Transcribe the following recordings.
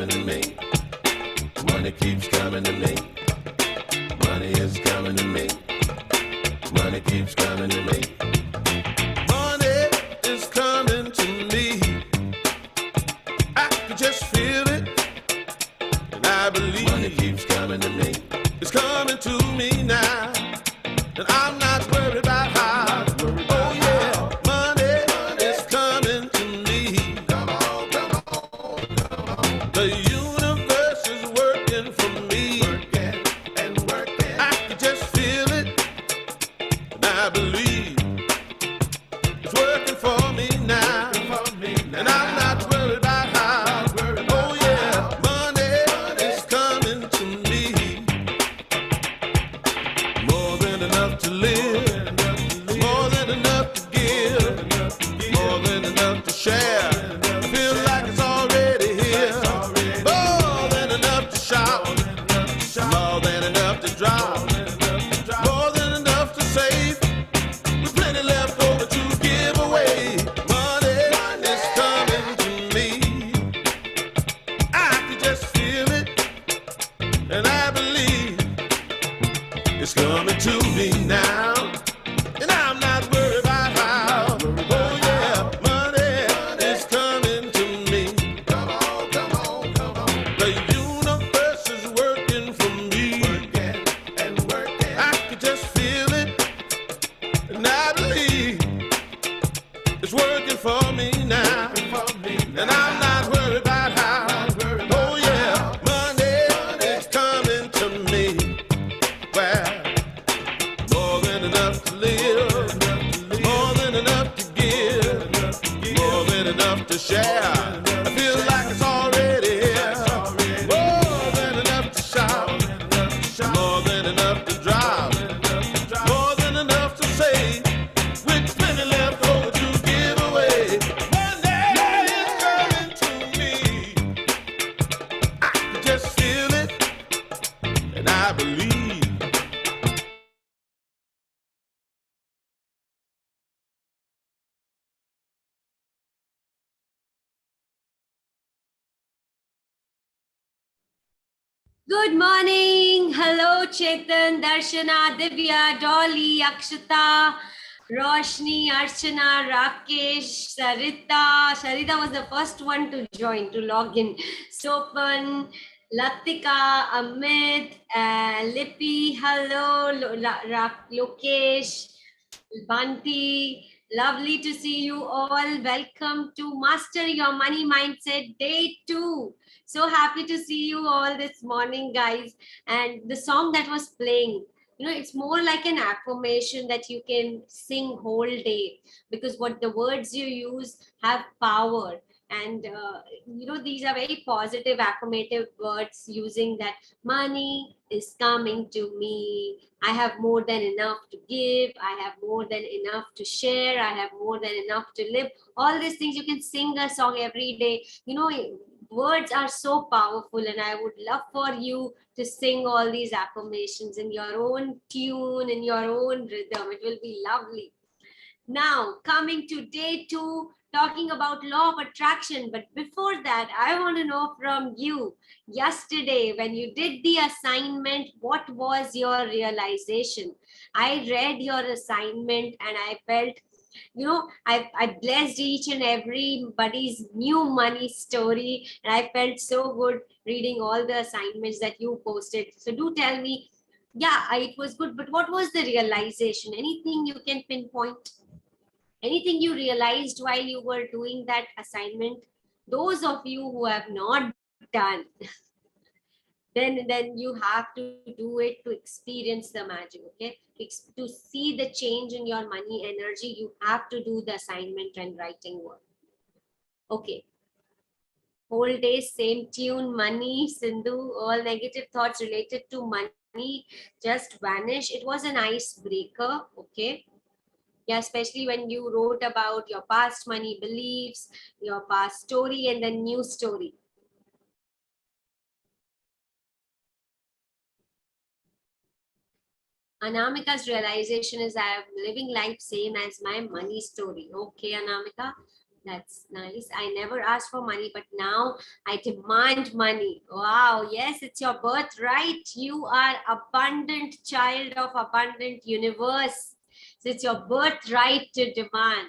coming to me. Money keeps coming to me. Money is coming to me. Money keeps coming to me. Money is coming to me. I can just feel it, and I believe. Money keeps coming to me. It's coming to me now, and I'm not worried about how. Oh yeah, money is coming to me. Come on, come on, come on. The universe is working for me, working and working. I can just feel it, and I believe it's working for me now, and I'm not worried about how. Oh yeah, money is coming to me. More than enough to live, more than enough to give, more than enough to share. I feel like it's already here. More than enough to shout, more than enough to drop, more than enough to save, with plenty left over to give away. Money is coming to me. I can just feel it, and I believe it's coming to me now, and I'm not worried about how. Oh yeah, money is coming to me. Come on, come on, come on. The universe is working for me, working and working. I can just feel it, and I believe it's working for me now, and I'm not worried about how. Oh yeah, money is coming to me. Well, more than enough to live, more than enough to give, more than enough to share. I feel like it's already here. More than enough to shout, more than enough to drop, more than enough to say, with plenty left over to give away. Money is coming to me. I can just feel it, and I believe. Good morning. Hello, Chetan, Darshana, Divya, Dolly, Akshita, Roshni, Archana, Rakesh, Sarita. Sarita was the first one to join, to log in. Sopan, Latika, Amit, Lippy, hello, Lokesh, Banti. Lovely to see you all. Welcome to Master Your Money Mindset Day 2. So happy to see you all this morning, guys. And the song that was playing, it's more like an affirmation that you can sing whole day, because what the words you use have power. And these are very positive affirmative words, using that money is coming to me, I have more than enough to give, I have more than enough to share, I have more than enough to live. All these things, you can sing a song every day. Words are so powerful, and I would love for you to sing all these affirmations in your own tune, in your own rhythm. It will be lovely. Now, coming to day 2, talking about law of attraction. But before that, I want to know from you, yesterday when you did the assignment, what was your realization? I read your assignment and I felt, I blessed each and everybody's new money story, and I felt so good reading all the assignments that you posted. So do tell me, yeah, it was good, but what was the realization? Anything you can pinpoint? Anything you realized while you were doing that assignment? Those of you who have not done, then you have to do it to experience the magic. Okay, to see the change in your money energy, you have to do the assignment and writing work. Okay, whole day same tune, money, Sindhu, all negative thoughts related to money just vanish. It was an icebreaker. Okay, yeah, especially when you wrote about your past money beliefs, your past story, and the new story. Anamika's realization is I am living life same as my money story. Okay, Anamika, That's nice. I never asked for money, but now I demand money. Wow, yes, it's your birthright. You are abundant child of abundant universe. So it's your birthright to demand.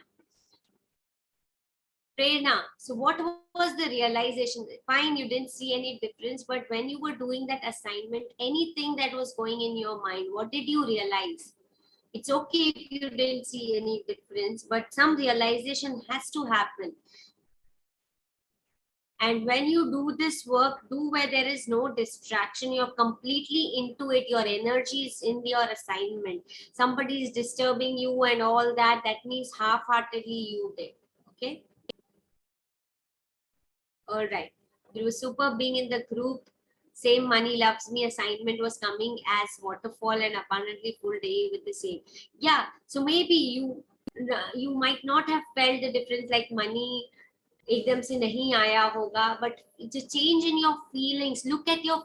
Prerna, so what was the realization? Fine, you didn't see any difference, but when you were doing that assignment, anything that was going in your mind, what did you realize? It's okay if you didn't see any difference, but some realization has to happen. And when you do this work, do where there is no distraction, you're completely into it, your energy is in your assignment. Somebody is disturbing you and all that, that means half-heartedly you did. Okay. All right. It was super being in the group. Same money loves me assignment was coming as waterfall and abundantly full day with the same. Yeah. So maybe you might not have felt the difference like money एकदम से नहीं आया होगा, but it's a change in your feelings. Look at your,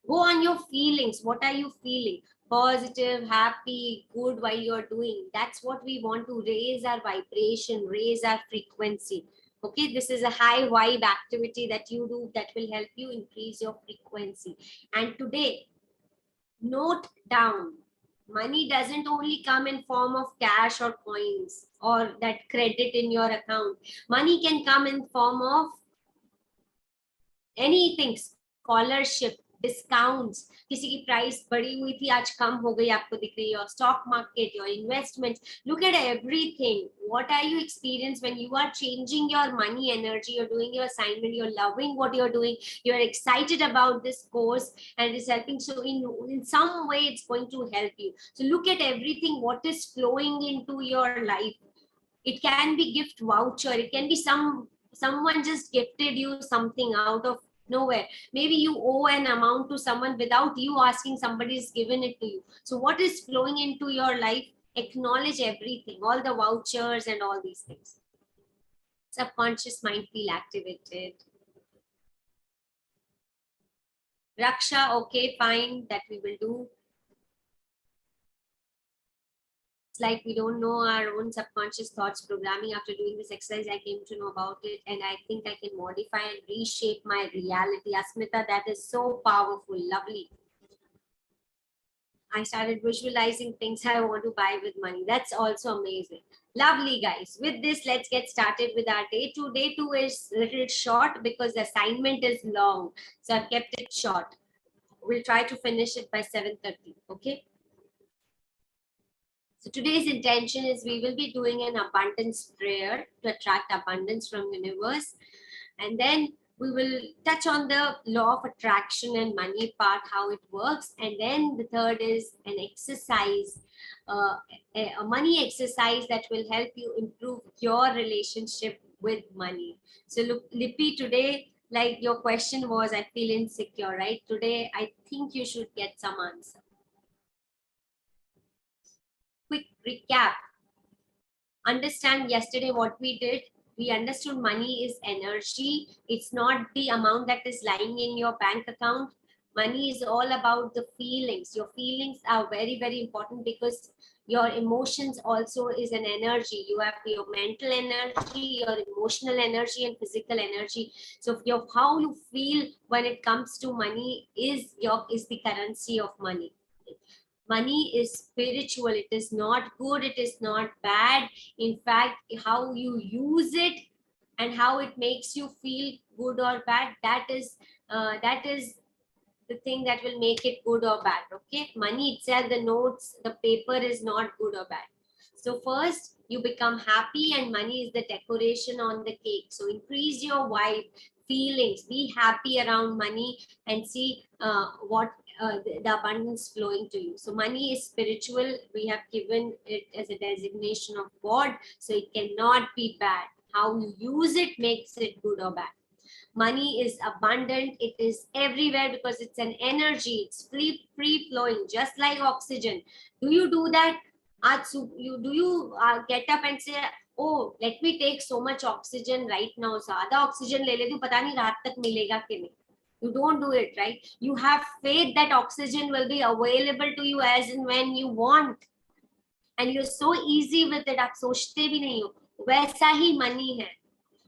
go on your feelings. What are you feeling? Positive, happy, good while you're doing. That's what we want to raise our vibration, raise our frequency. Okay, this is a high vibe activity that you do that will help you increase your frequency. And today, note down, money doesn't only come in form of cash or coins or that credit in your account. Money can come in form of anything, scholarship, discounts, किसी की price बढ़ी हुई थी आज कम हो गई आपको दिख रही है, your stock market, your investments. Look at everything. What are you experience when you are changing your money energy, you're doing your assignment, you're loving what you're doing, you're excited about this course and it's helping. So in some way it's going to help you. So look at everything what is flowing into your life. It can be gift voucher, it can be someone just gifted you something out of nowhere. Maybe you owe an amount to someone without you asking, somebody's given it to you. So what is flowing into your life, acknowledge everything, all the vouchers and all these things. Subconscious mind feel activated. Raksha, okay, fine, that we will do. It's like we don't know our own subconscious thoughts programming. After doing this exercise, I came to know about it, and I think I can modify and reshape my reality. Asmita, that is so powerful. Lovely. I started visualizing things I want to buy with money. That's also amazing. Lovely, guys. With this, let's get started with our day two. Day two is a little short because the assignment is long. So I've kept it short. We'll try to finish it by 7:30. Okay. So today's intention is we will be doing an abundance prayer to attract abundance from universe. And then we will touch on the law of attraction and money part, how it works. And then the third is an exercise, a money exercise that will help you improve your relationship with money. So look, Lippy, today, like your question was, I feel insecure, right? Today, I think you should get some answer. Quick recap. Understand yesterday what we did. We understood money is energy. It's not the amount that is lying in your bank account. Money is all about the feelings. Your feelings are very, very important because your emotions also is an energy. You have your mental energy, your emotional energy, and physical energy. So your how you feel when it comes to money is the currency of money. Money is spiritual. It is not good, it is not bad. In fact, how you use it and how it makes you feel good or bad, that is the thing that will make it good or bad. Okay, money itself, the notes, the paper is not good or bad. So first you become happy and money is the decoration on the cake. So increase your vibe, feelings, be happy around money and see what the abundance flowing to you. So money is spiritual. We have given it as a designation of God. So it cannot be bad. How you use it makes it good or bad. Money is abundant. It is everywhere because it's an energy. It's free flowing, just like oxygen. Do you do that? Do you get up and say, oh, let me take so much oxygen right now. ज़्यादा oxygen ले लेती हूँ, पता नहीं रात तक मिलेगा कि नहीं. You don't do it, right? You have faith that oxygen will be available to you as and when you want. And you're so easy with it. आप सोचते भी नहीं हो. वैसा ही मनी है.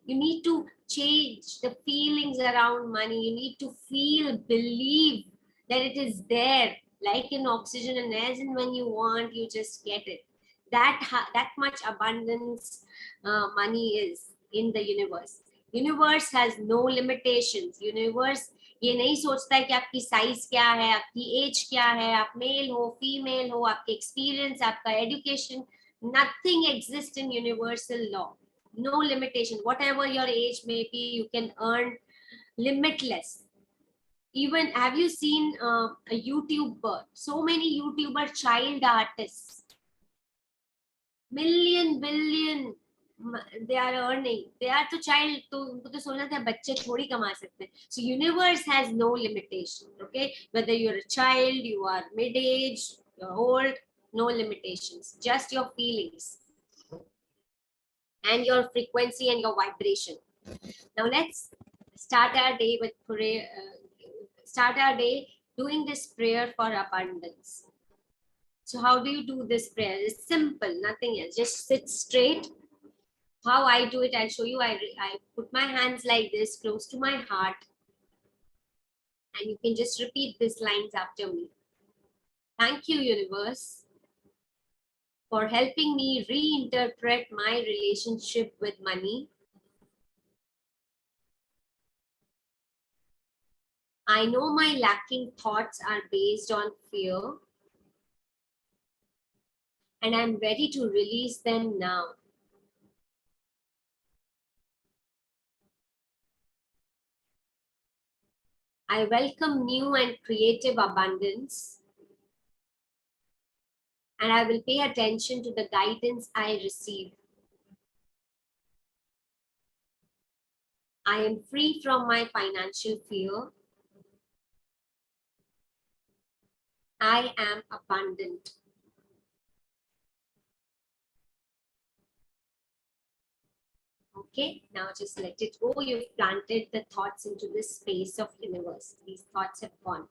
You need to change the feelings around money. You need to feel, believe that it is there, like in oxygen and as and when you want, you just get it. That much abundance money is in the universe. Universe has no limitations. Universe ये नहीं सोचता है कि आपकी size क्या है, आपकी as क्या है, आप मेल हो, फीमेल हो, आपके एक्सपीरियंस, आपका education. Nothing exists in universal law. No limitation. Whatever your age may be, you can earn limitless. Even have you seen a YouTuber? So many YouTuber child artists, billion they are earning. They are to child, तो उनको तो सोचना था बच्चे थोड़ी कमा सकते हैं. So universe has no limitation. Okay, whether you're a child, you are mid-age, you're old, no limitations. Just your feelings and your frequency and your vibration. Now let's start our day with prayer. Start our day doing this prayer for abundance. So how do you do this prayer? It's simple, nothing else. Just sit straight. How I do it, I'll show you. I put my hands like this, close to my heart. And you can just repeat these lines after me. Thank you, universe, for helping me reinterpret my relationship with money. I know my lacking thoughts are based on fear, and I'm ready to release them now. I welcome new and creative abundance, and I will pay attention to the guidance I receive. I am free from my financial fear. I am abundant. Okay, now just let it go. You've planted the thoughts into this space of universe. These thoughts have gone.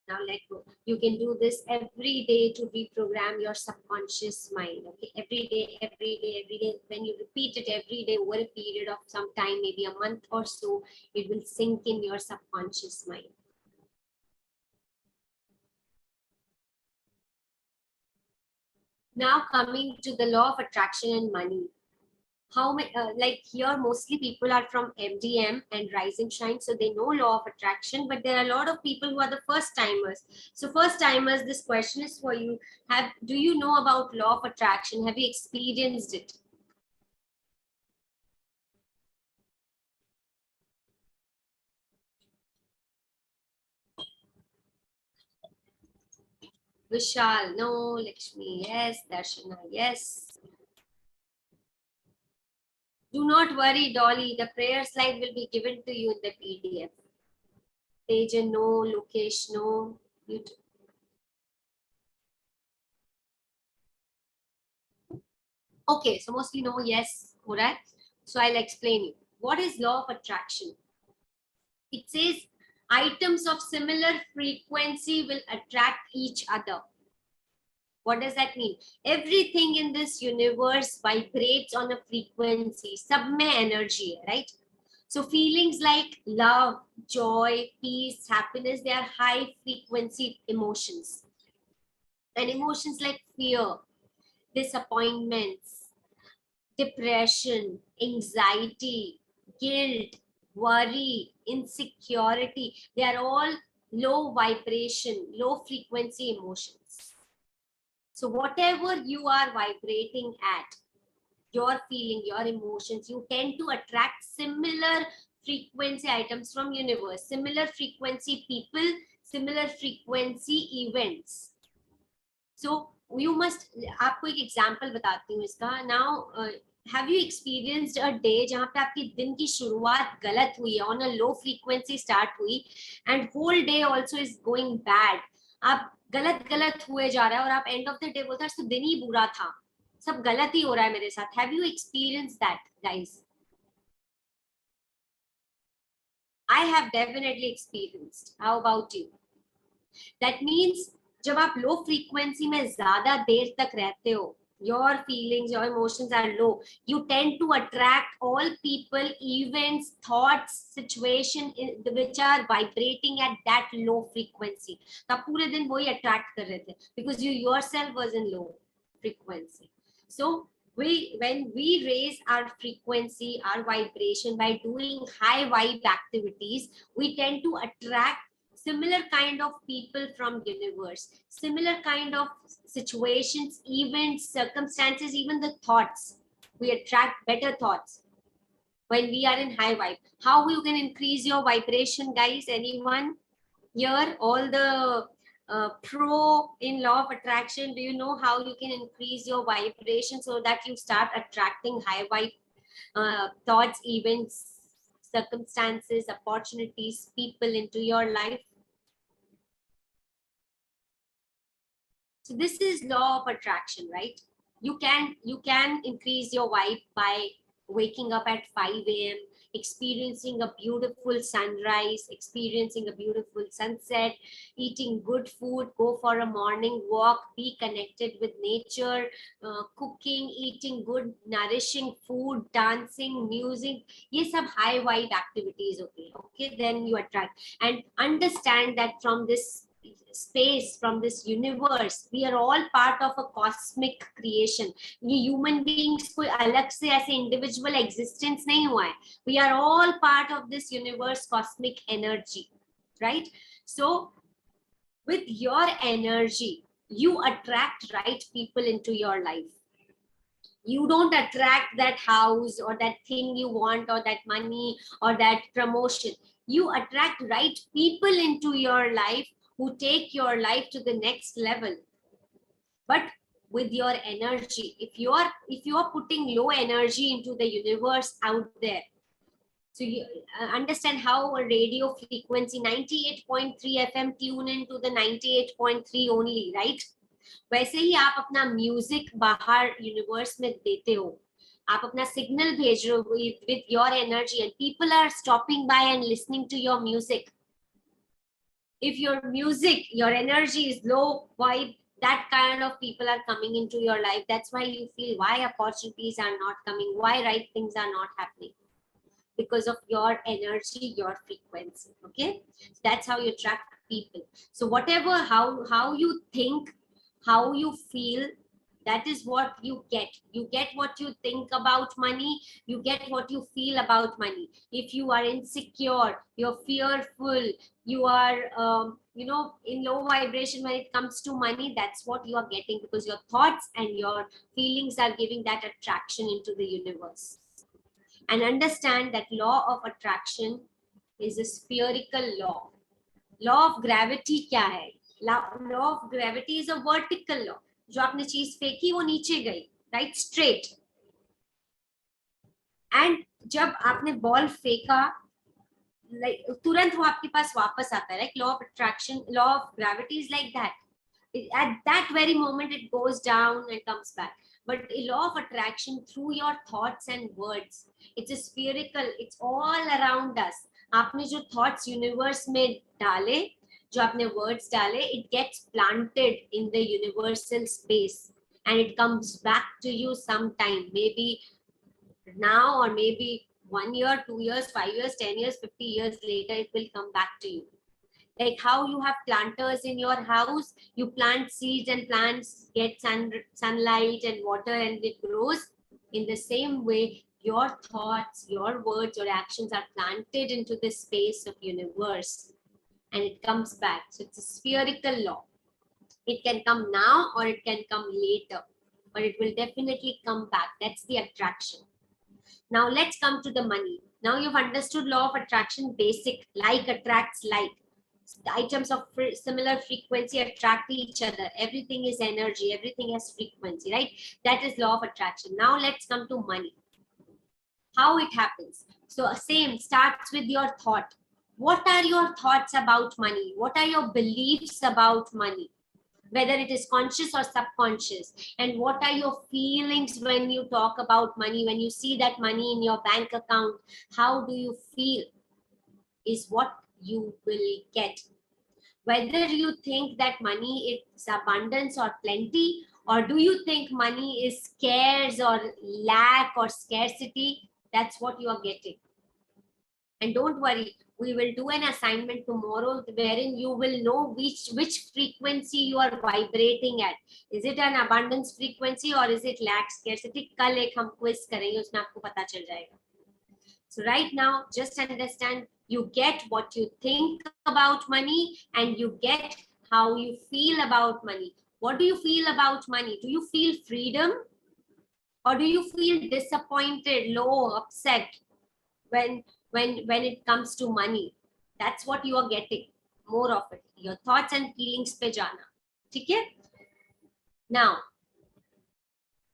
Now let go. You can do this every day to reprogram your subconscious mind. Okay, every day. When you repeat it every day over a period of some time, maybe a month or so, it will sink in your subconscious mind. Now coming to the law of attraction and money. How many, like here, mostly people are from MDM and Rise and Shine, so they know law of attraction, but there are a lot of people who are the first timers. So first timers, this question is for you. Do you know about law of attraction? Have you experienced it? Vishal, no. Lakshmi, yes. Darshana, yes. Do not worry, Dolly. The prayer slide will be given to you in the PDF. Tejan, no. Lokesh, no. You okay, so mostly no, yes, correct. So I'll explain you. What is law of attraction? It says items of similar frequency will attract each other. What does that mean? Everything in this universe vibrates on a frequency, sab mein energy, right? So feelings like love, joy, peace, happiness, they are high frequency emotions. And emotions like fear, disappointments, depression, anxiety, guilt, worry, insecurity, they are all low vibration, low frequency emotions. So whatever you are vibrating at, your feeling, your emotions, you tend to attract similar frequency items from universe, similar frequency people, similar frequency events. So you must, आपको एक example बताती हूँ इसका. Now have you experienced a day जहाँ पे आपकी दिन की शुरुआत गलत हुई है, on a low frequency start हुई, and whole day also is going bad. आप गलत हुए जा रहा है और आप end of the day बोलते हैं तो दिन ही बुरा था, सब गलत ही हो रहा है मेरे साथ. Have you experienced that, guys? I have definitely experienced. How about you? That means जब आप लो फ्रीक्वेंसी में ज्यादा देर तक रहते हो, your feelings, your emotions are low, you tend to attract all people, events, thoughts, situation which are vibrating at that low frequency. तो आप पूरे दिन वही attract कर रहे थे because you yourself was in low frequency. So when we raise our frequency, our vibration by doing high vibe activities, we tend to attract similar kind of people from universe, similar kind of situations, events, circumstances, even the thoughts. We attract better thoughts when we are in high vibe. How you can increase your vibration, guys? Anyone here? All the pro in law of attraction, do you know how you can increase your vibration so that you start attracting high vibe thoughts, events, circumstances, opportunities, people into your life? So this is law of attraction, right? You can increase your vibe by waking up at 5 a.m., experiencing a beautiful sunrise, experiencing a beautiful sunset, eating good food, go for a morning walk, be connected with nature, cooking, eating good, nourishing food, dancing, music. Ye sab high vibe activities. Okay, then you attract. And understand that from this space, from this universe, we are all part of a cosmic creation. ये human beings कोई अलग से ऐसे individual existence नहीं हुआ है. We are all part of this universe cosmic energy, right? So with your energy, you attract right people into your life. You don't attract that house or that thing you want or that money or that promotion. You attract right people into your life who take your life to the next level. But with your energy, if you are putting low energy into the universe out there, so you understand how a radio frequency 98.3 FM tune into the 98.3 only, right? वैसे ही आप अपना music बाहर universe में देते हो, आप अपना signal भेज रहे हो with your energy, and people are stopping by and listening to your music. If your music, your energy is low, why that kind of people are coming into your life? That's why you feel why opportunities are not coming, why right things are not happening, because of your energy, your frequency. Okay, so that's how you attract people. So whatever, how you think, how you feel, that is what you get. You get what you think about money, you get what you feel about money. If you are insecure, you're fearful, you are in low vibration when it comes to money, that's what you are getting, because your thoughts and your feelings are giving that attraction into the universe. And understand that law of attraction is a spherical law. Law of gravity क्या है? Law of gravity is a vertical law. जो आपने चीज फेंकी वो नीचे गई, right? Straight. And जब आपने बॉल फेंका, like तुरंत वो आपके पास वापस आता है. Like law of attraction, law of gravity is like that. At that very moment it goes down and comes back. But a law of attraction, through your thoughts and words, it's a spherical, it's all around us. आपने जो thoughts universe में डाले, जो आपने words डाले, it gets planted in the universal space and it comes back to you sometime, maybe now or maybe 1 year, 2 years, 5 years, 10 years, 50 years later, it will come back to you. Like how you have planters in your house, you plant seeds and plants get sunlight and water and it grows. In the same way, your thoughts, your words, your actions are planted into the space of universe and it comes back. So it's a spherical law. It can come now or it can come later, but it will definitely come back. That's the attraction. Now let's come to the money. Now you've understood law of attraction, basic, like attracts like. The items of similar frequency attract each other. Everything is energy, everything has frequency, right? That is law of attraction. Now let's come to money. How it happens. So same, starts with your thought. What are your thoughts about money? What are your beliefs about money? Whether it is conscious or subconscious. And what are your feelings when you talk about money? When you see that money in your bank account, how do you feel? Is what you will get. Whether you think that money is abundance or plenty, Or do you think money is scarce or lack or scarcity? That's what you are getting. And don't worry, we will do an assignment tomorrow wherein you will know which frequency you are vibrating at. Is it an abundance frequency or is it lack scarcity? कल एक हम quiz करेंगे, उसमें आपको पता चल जाएगा. So right now, just understand, you get what you think about money and you get how you feel about money. What do you feel about money? Do you feel freedom? Or do you feel disappointed, low, upset when it comes to money? That's what you are getting. More of it. Your thoughts and feelings pe jana. Okay? Now,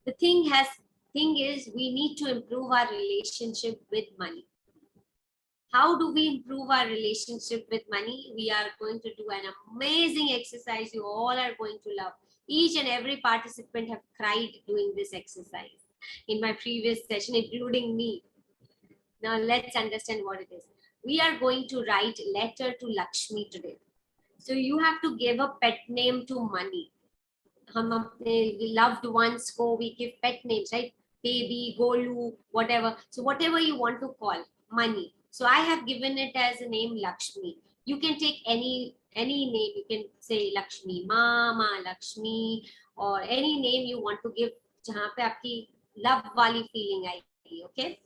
the thing is we need to improve our relationship with money. How do we improve our relationship with money? We are going to do an amazing exercise you all are going to love. Each and every participant have cried doing this exercise in my previous session, including me. Now let's understand what it is. We are going to write letter to Lakshmi today. So you have to give a pet name to money. हम अपने loved ones को we give pet names, right? Baby, Golu, whatever. So whatever you want to call money. So I have given it as a name Lakshmi. You can take any name. You can say Lakshmi Mama, Lakshmi, or any name you want to give जहाँ पे आपकी love वाली feeling आएगी. Okay.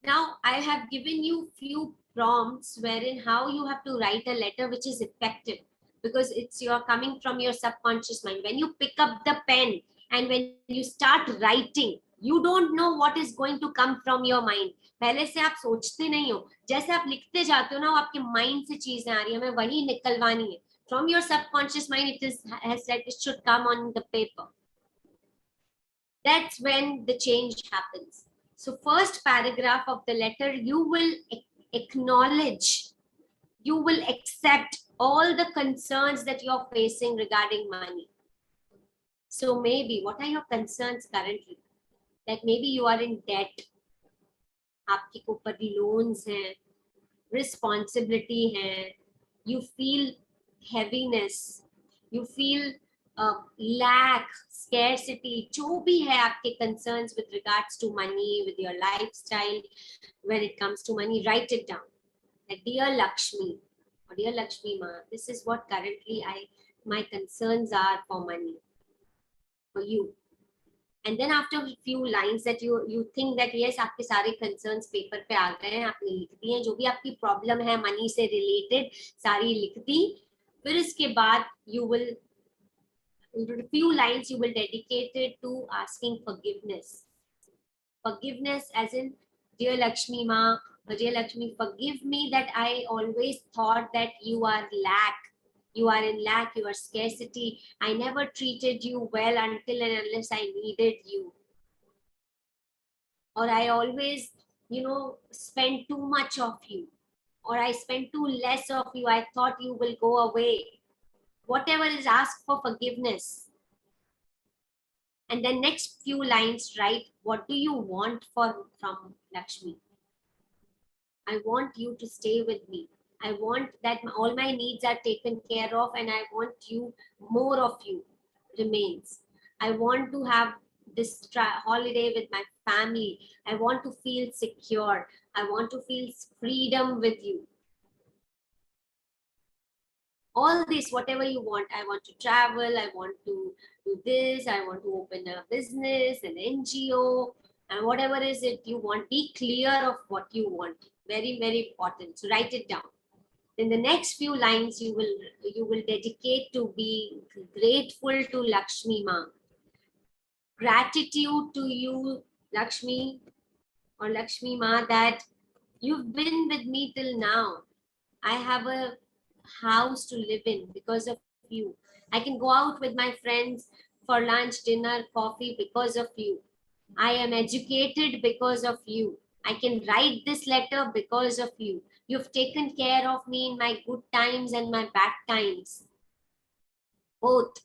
Now I have given you few prompts wherein how you have to write a letter which is effective, because you're coming from your subconscious mind. When you pick up the pen and when you start writing, you don't know what is going to come from your mind. पहले से आप सोचते नहीं हो, जैसे आप लिखते जाते हो ना, वो आपके माइंड से चीजें आ रही है, हमें वही निकलवानी है. From your subconscious mind, has said it should come on the paper. That's when the change happens. So first paragraph of the letter, you will acknowledge, you will accept all the concerns that you're facing regarding money. So maybe, what are your concerns currently? That maybe you are in debt, आपके ऊपर loans हैं, responsibility है, you feel heaviness, you feel lack, scarcity, जो भी है आपके concerns with regards to money, with your lifestyle, when it comes to money, write it down. Like, dear Lakshmi, or dear Lakshmi Ma, this is what currently my concerns are for money, for you. And then after a few lines that you think that yes, आपके सारे concerns paper पे आ गए हैं, आपने लिख दिए हैं, जो भी आपकी problem है money से related सारी लिख दी. फिर इसके बाद you will, few lines you will dedicate it to asking forgiveness. Forgiveness as in, dear Lakshmi Ma, dear Lakshmi, forgive me that I always thought that you are lack. You are in lack, you are scarcity. I never treated you well until and unless I needed you. Or I always, spent too much of you. Or I spent too less of you. I thought you will go away. Whatever is, ask for forgiveness. And then next few lines, write, what do you want from Lakshmi? I want you to stay with me. I want that all my needs are taken care of, and I want you, more of you remains. I want to have this holiday with my family. I want to feel secure. I want to feel freedom with you. All this, whatever you want. I want to travel. I want to do this. I want to open a business, an NGO, and whatever is it you want. Be clear of what you want. Very, very important. So write it down. Then the next few lines you will dedicate to be grateful to Lakshmi Ma. Gratitude to you, Lakshmi or Lakshmi Ma, that you've been with me till now. I have a house to live in because of you. I can go out with my friends for lunch, dinner, coffee because of you. I am educated because of you. I can write this letter because of you. You've taken care of me in my good times and my bad times. Both.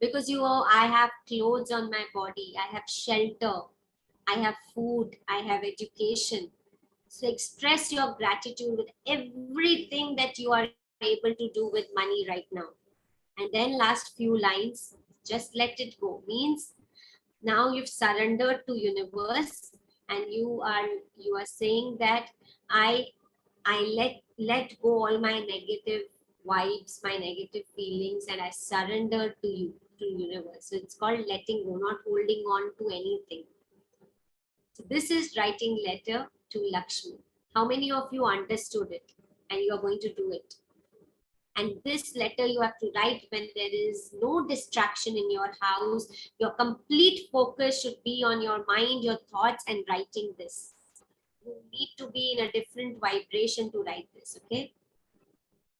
Because I have clothes on my body. I have shelter. I have food. I have education. So express your gratitude with everything that you are able to do with money right now. And then last few lines, Just let it go. Means now you've surrendered to universe, and you are saying that I let go all my negative vibes, my negative feelings, and I surrender to you, to universe. So it's called letting go, not holding on to anything. So this is writing letter to Lakshmi. How many of you understood it and you are going to do it? And this letter you have to write when there is no distraction in your house. Your complete focus should be on your mind, your thoughts, and writing this. You need to be in a different vibration to write this, okay?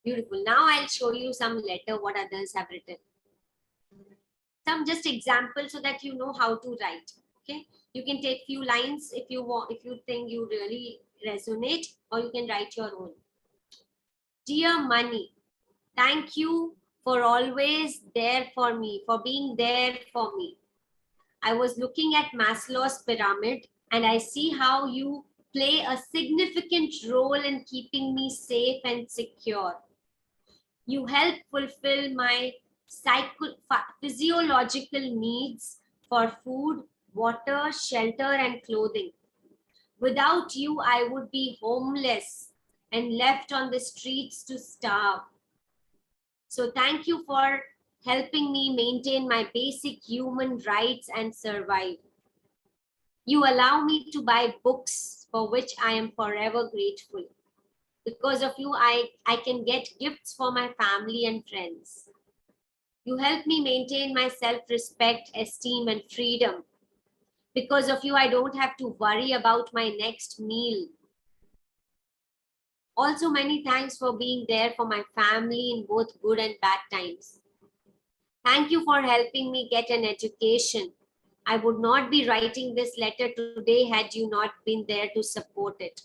Beautiful. Now I'll show you some letter what others have written. Some just examples so that you know how to write, okay? You can take few lines if you want, if you think you really resonate, or you can write your own. Dear money, thank you for always there for me, for being there for me. I was looking at Maslow's pyramid and I see how you play a significant role in keeping me safe and secure. You help fulfill my physiological needs for food, water, shelter, and clothing. Without you, I would be homeless and left on the streets to starve. So thank you for helping me maintain my basic human rights and survive. You allow me to buy books for which I am forever grateful. Because of you, I can get gifts for my family and friends. You help me maintain my self-respect, esteem, and freedom. Because of you, I don't have to worry about my next meal. Also, many thanks for being there for my family in both good and bad times. Thank you for helping me get an education. I would not be writing this letter today had you not been there to support it.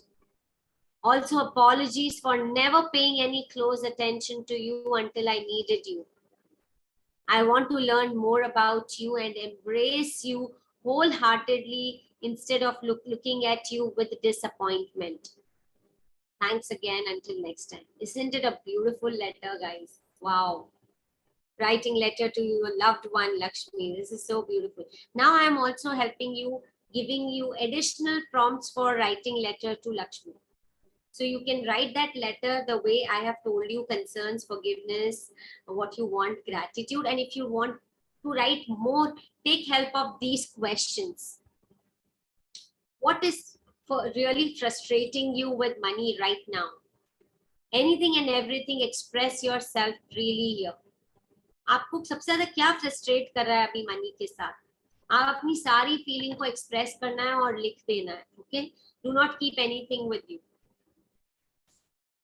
Also, apologies for never paying any close attention to you until I needed you. I want to learn more about you and embrace you wholeheartedly instead of looking at you with disappointment. Thanks again. Until next time. Isn't it a beautiful letter, guys? Wow. Writing letter to your loved one, Lakshmi. This is so beautiful. Now I'm also helping you, giving you additional prompts for writing letter to Lakshmi. So you can write that letter the way I have told you: concerns, forgiveness, what you want, gratitude. And if you want to write more, take help of these questions. What is really frustrating you with money right now? Anything and everything, express yourself freely here. आपको सबसे ज्यादा क्या frustrate कर रहा है अभी money के साथ? आप अपनी सारी फीलिंग को एक्सप्रेस करना है और लिख देना है, okay? Do not keep anything with you.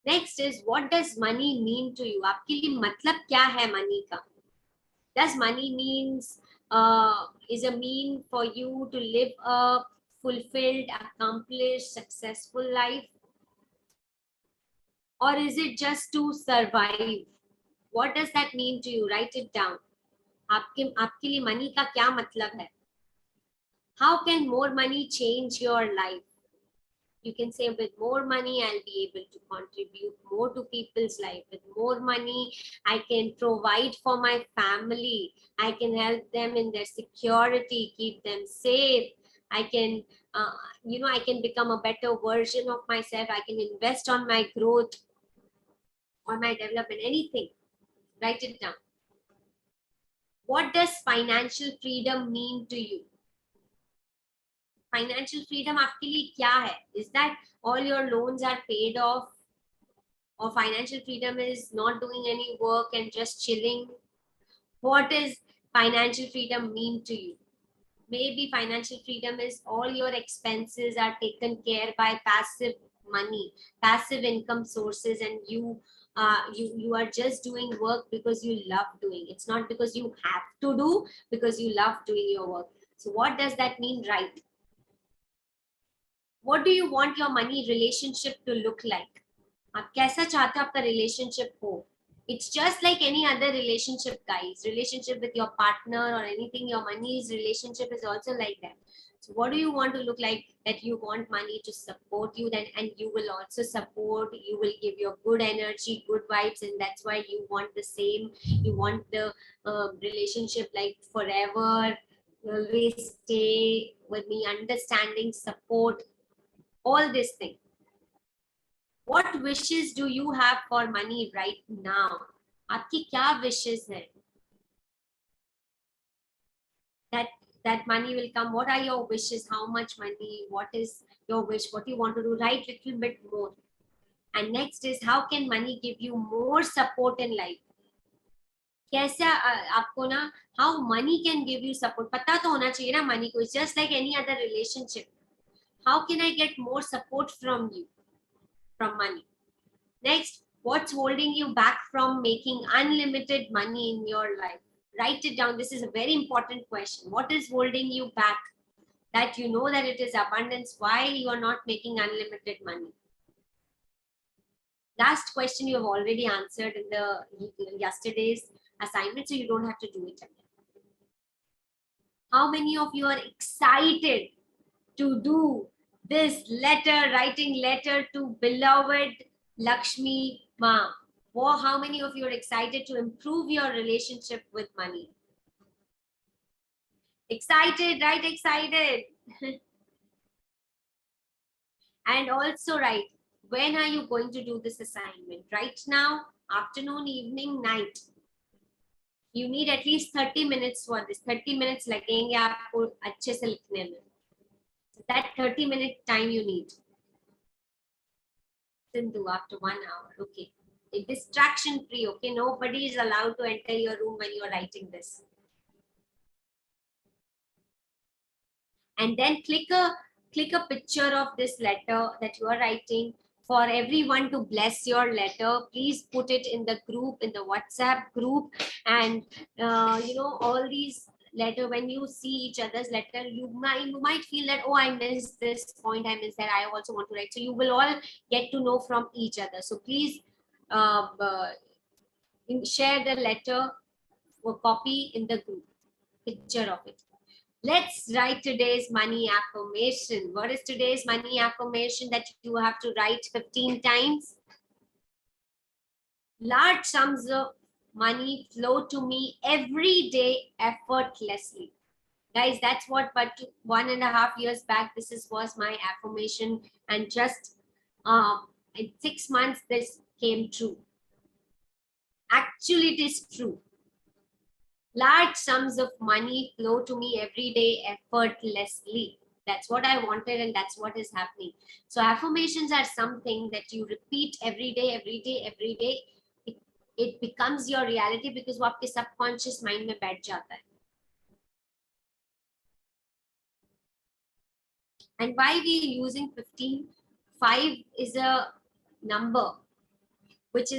Next is, what does money mean to you? आपके लिए मतलब क्या है मनी का? Does money is a mean for you to live a fulfilled, accomplished, successful life? Or is it just to survive? What does that mean to you? Write it down. आपके लिए money का क्या मतलब है? How can more money change your life? You can say, with more money, I'll be able to contribute more to people's life. With more money, I can provide for my family. I can help them in their security, keep them safe. I can, I can become a better version of myself. I can invest on my growth, on my development, anything. Write it down. What does financial freedom mean to you? Financial freedom आपके लिए क्या है? Is that all your loans are paid off? Or financial freedom is not doing any work and just chilling? What does financial freedom mean to you? Maybe financial freedom is all your expenses are taken care by passive money, passive income sources, and you are just doing work because you love doing. It's not because you have to do, because you love doing your work. So what does that mean, right? What do you want your money relationship to look like? आप कैसा चाहते हो आपका relationship हो? It's just like any other relationship, guys. Relationship with your partner or anything, your money's relationship is also like that. So what do you want to look like? That you want money to support you, then, and you will also support, you will give your good energy, good vibes, and that's why you want the same. You want the relationship like forever, always stay with me, understanding, support, all this thing. What wishes do you have for money right now? आपकी क्या wishes है? That money will come. What are your wishes? How much money? What is your wish? What you want to do? Write little bit more. And next is, how can money give you more support in life? कैसा आपको ना, how money can give you support पता तो होना चाहिए ना money को. It's just like any other relationship. How can I get more support from you, from money? Next, what's holding you back from making unlimited money in your life? Write it down. This is a very important question. What is holding you back? That you know that it is abundance, why you are not making unlimited money? Last question you have already answered in the yesterday's assignment, so you don't have to do it again. How many of you are excited to do this letter, writing letter to beloved Lakshmi Ma? Or how many of you are excited to improve your relationship with money? Excited, right? Excited. And also write, when are you going to do this assignment? Right now, afternoon, evening, night. You need at least 30 minutes for this. 30 minutes लगेंगे आपको अच्छे से लिखने में. That 30-minute time you need. Sindhu, after 1 hour. Okay. Distraction free. Okay. Nobody is allowed to enter your room when you are writing this. And then click a picture of this letter that you are writing. For everyone to bless your letter, please put it in the group, in the WhatsApp group. And all these letter, when you see each other's letter, you might feel that, oh, I missed this point, I missed that, I also want to write. So you will all get to know from each other. So please share the letter or copy in the group, picture of it. Let's write today's money affirmation. What is today's money affirmation that you have to write 15 times? Large sums of money flow to me every day effortlessly. Guys, that's what, but 1.5 years back, was my affirmation. And just in 6 months, this came true. Actually, it is true. Large sums of money flow to me every day effortlessly. That's what I wanted, and that's what is happening. So affirmations are something that you repeat every day, every day, every day. It becomes your reality because वो आपके subconscious mind में बैठ जाता है. And why we are using 15? 5 is a number which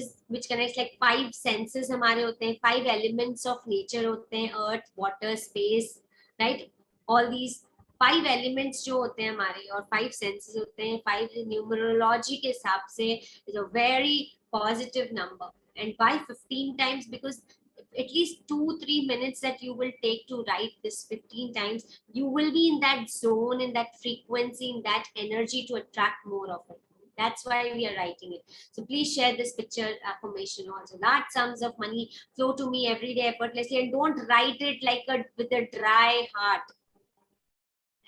connects like 5 senses हमारे होते हैं, 5 elements of nature होते हैं, earth, water, space, right? All these 5 elements जो होते हैं हमारे और 5 senses होते हैं, 5 numerology के हिसाब से is a very positive number. And why 15 times? Because at least 2-3 minutes that you will take to write this 15 times, you will be in that zone, in that frequency, in that energy to attract more of it. That's why we are writing it. So please share this picture affirmation also. Large sums of money flow to me every day effortlessly, and don't write it like with a dry heart.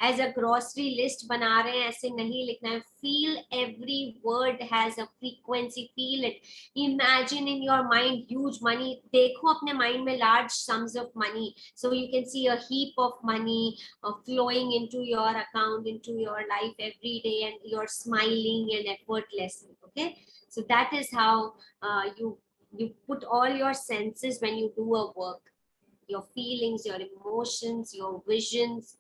As a grocery list बना रहे हैं, ऐसे नहीं लिखना है. Feel every word has a frequency. Feel it. Imagine in your mind huge money. देखो अपने mind में large sums of money. So you can see a heap of money flowing into your account, into your life every day, and you're smiling and effortlessly. Okay. So that is how you put all your senses when you do a work. Your feelings, your emotions, your visions.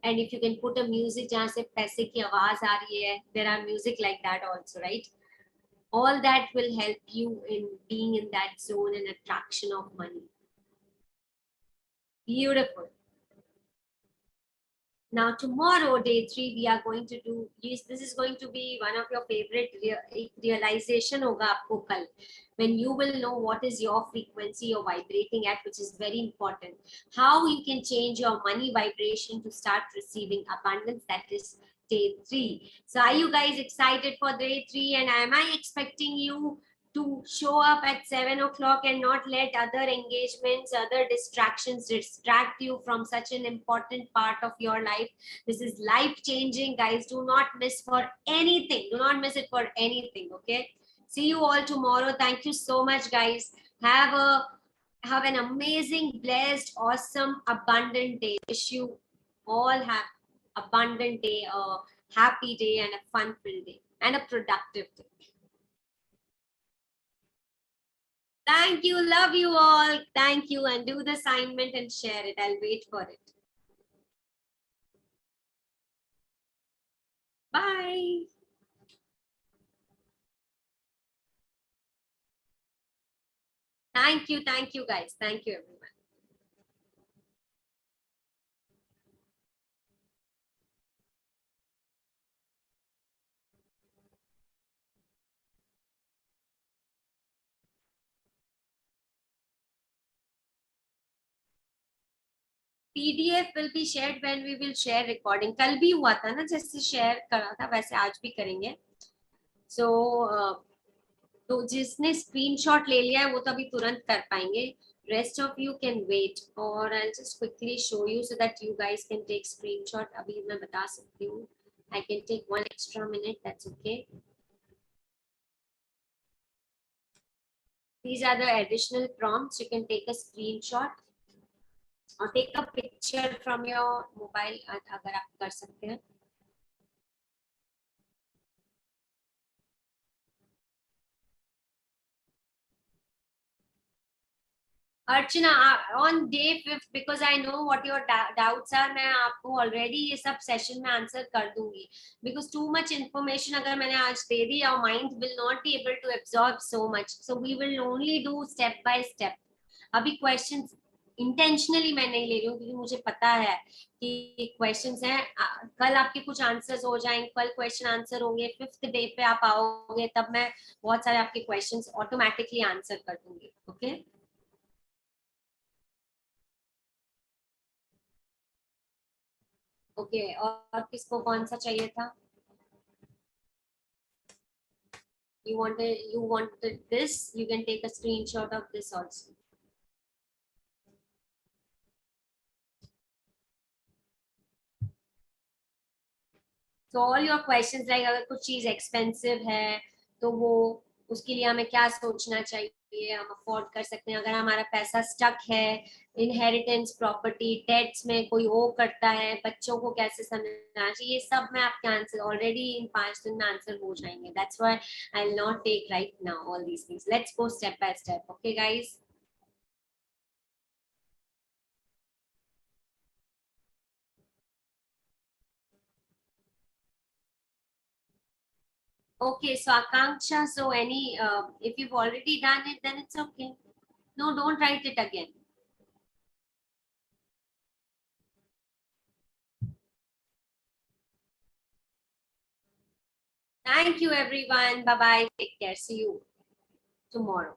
And if you can put a music जहाँ से पैसे की आवाज आ रही है, there are music like that also, right? All that will help you in being in that zone and attraction of money. Beautiful. Now tomorrow, day 3, we are going to do, yes, this is going to be one of your favorite realization hoga aapko kal, when you will know what is your frequency you're vibrating at, which is very important. How you can change your money vibration to start receiving abundance. That is day 3. So are you guys excited for day 3? And am I expecting you to show up at 7 o'clock and not let other engagements, other distractions distract you from such an important part of your life? This is life changing, guys. Do not miss for anything. Do not miss it for anything. Okay. See you all tomorrow. Thank you so much, guys. Have an amazing, blessed, awesome, abundant day. Wish you all have abundant day, a happy day, and a fun-filled day, and a productive day. Thank you. Love you all. Thank you. And do the assignment and share it. I'll wait for it. Bye. Thank you. Thank you, guys. Thank you, everyone. PDF will be shared when we will share recording. कल भी हुआ था ना, जैसे share करा था वैसे आज भी करेंगे. So तो जिसने स्क्रीनशॉट ले लिया है वो तो अभी तुरंत कर पाएंगे. Rest of you can wait, or I'll just quickly show you so that you guys can take screenshot. अभी मैं बता सकती हूँ. I can take 1 extra minute. That's okay. These are the additional prompts. You can take a screenshot or take a picture from your mobile अगर आप कर सकते हैं. Archana, on day 5th, because I know what your doubts are, मैं आपको already ये सब session में answer कर दूंगी. Because too much information अगर मैंने आज दे दी, our mind will not be able to absorb so much. So we will only do step by step. अभी questions intentionally मैं नहीं ले रही हूँ क्योंकि मुझे पता है कि questions हैं. कल आपके कुछ answers हो जाएंगे, कल question answer होंगे, 5th day पे आप आओगे तब मैं बहुत सारे आपके questions automatically answer कर दूंगी. Okay? ओके और किसको कौन सा चाहिए था? You wanted this, you can take a screenshot of this also. So all your questions, like अगर कुछ चीज एक्सपेंसिव है तो वो उसके लिए हमें क्या सोचना चाहिए, हम अफोर्ड कर सकते हैं? अगर हमारा पैसा स्टक है, इनहेरिटेंस, प्रॉपर्टी, डेट्स में कोई वो करता है, बच्चों को कैसे समझना चाहिए, ये सब में आपके आंसर ऑलरेडी इन 5 दिन में आंसर हो जाएंगे. That's why I will not take right now all these things. Let's go step by step. Okay guys. Okay, so Akanksha, so if you've already done it, then it's okay. No, don't write it again. Thank you, everyone. Bye bye. Take care. See you tomorrow.